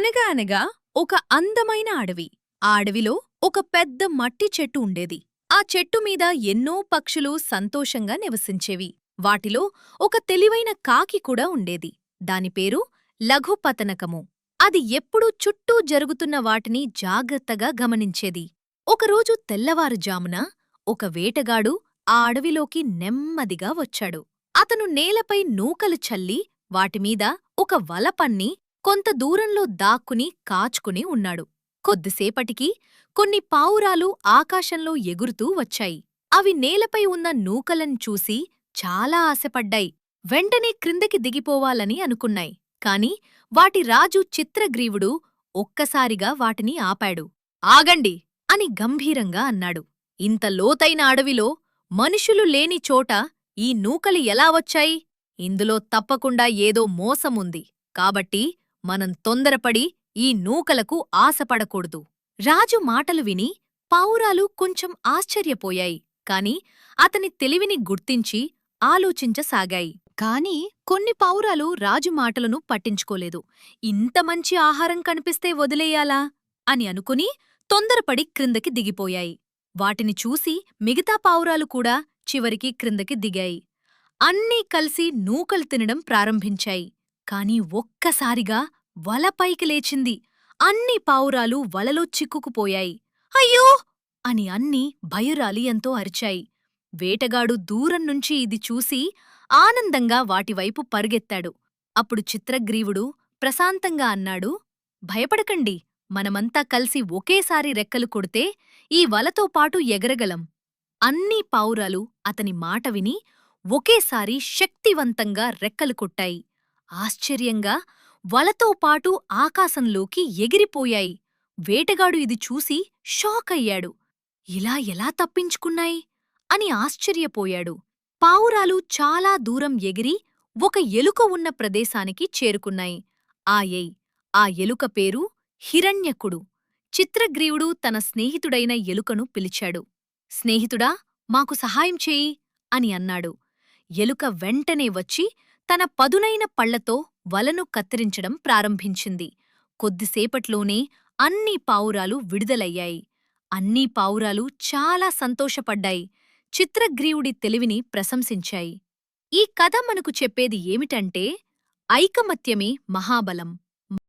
అనగా అనగా ఒక అందమైన అడవి. ఆ అడవిలో ఒక పెద్ద మట్టి చెట్టు ఉండేది. ఆ చెట్టు మీద ఎన్నో పక్షులు సంతోషంగా నివసించేవి. వాటిలో ఒక తెలివైన కాకి కూడా ఉండేది. దాని పేరు లఘుపతనకము. అది ఎప్పుడూ చుట్టూ జరుగుతున్న వాటిని జాగ్రత్తగా గమనించేది. ఒకరోజు తెల్లవారుజామున ఒక వేటగాడు ఆ అడవిలోకి నెమ్మదిగా వచ్చాడు. అతను నేలపై నూకలు చల్లి వాటిమీద ఒక వల పన్ని కొంత దూరంలో దాక్కుని కాచుకుని ఉన్నాడు. కొద్దిసేపటికి కొన్ని పావురాలు ఆకాశంలో ఎగురుతూ వచ్చాయి. అవి నేలపై ఉన్న నూకలను చూసి చాలా ఆశపడ్డాయి. వెంటనే క్రిందకి దిగిపోవాలని అనుకున్నాయి. కాని వాటి రాజు చిత్రగ్రీవుడు ఒక్కసారిగా వాటిని ఆపాడు. ఆగండి అని గంభీరంగా అన్నాడు. ఇంత లోతైన అడవిలో మనుషులు లేని చోట ఈ నూకలు ఎలా వచ్చాయి? ఇందులో తప్పకుండా ఏదో మోసముంది. కాబట్టి మనం తొందరపడి ఈ నూకలకు ఆశపడకూడదు. రాజు మాటలు విని పావురాలు కొంచెం ఆశ్చర్యపోయాయి. కాని అతని తెలివిని గుర్తించి ఆలోచించసాగాయి. కాని కొన్ని పావురాలు రాజు మాటలను పట్టించుకోలేదు. ఇంత మంచి ఆహారం కనిపిస్తే వదిలేయాలా అని అనుకుని తొందరపడి క్రిందకి దిగిపోయాయి. వాటిని చూసి మిగతా పావురాలు కూడా చివరికి క్రిందకి దిగాయి. అన్నీ కలిసి నూకలు తినడం ప్రారంభించాయి. కాని ఒక్కసారిగా వల పైకి లేచింది. అన్ని పావురాలు వలలో చిక్కుకుపోయాయి. అయ్యో అని అన్నీ భయురాలి ఎంతో అరిచాయి. వేటగాడు దూరం నుంచి ఇది చూసి ఆనందంగా వాటివైపు పరుగెత్తాడు. అప్పుడు చిత్రగ్రీవుడు ప్రశాంతంగా అన్నాడు, భయపడకండి, మనమంతా కలిసి ఒకేసారి రెక్కలు కొడితే ఈ వలతో పాటు ఎగరగలం. అన్నీ పావురాలు అతని మాట విని ఒకేసారి శక్తివంతంగా రెక్కలు కొట్టాయి. ఆశ్చర్యంగా వలతో పాటు ఆకాశంలోకి ఎగిరిపోయాయి. వేటగాడు ఇది చూసి షాకయ్యాడు. ఇలా ఎలా తప్పించుకున్నాయి అని ఆశ్చర్యపోయాడు. పావురాలు చాలా దూరం ఎగిరి ఒక ఎలుక ఉన్న ప్రదేశానికి చేరుకున్నాయి. ఆ ఎలుక పేరు హిరణ్యకుడు. చిత్రగ్రీవుడు తన స్నేహితుడైన ఎలుకను పిలిచాడు. స్నేహితుడా, మాకు సహాయం చేయి అని అన్నాడు. ఎలుక వెంటనే వచ్చి తన పదునైన పళ్లతో వలను కత్తిరించడం ప్రారంభించింది. కొద్దిసేపట్లోనే అన్ని పావురాలు విడుదలయ్యాయి. అన్నీ పావురాలు చాలా సంతోషపడ్డాయి. చిత్రగ్రీవుడి తెలివిని ప్రశంసించాయి. ఈ కథ మనకు చెప్పేది ఏమిటంటే, ఐకమత్యమే మహాబలం.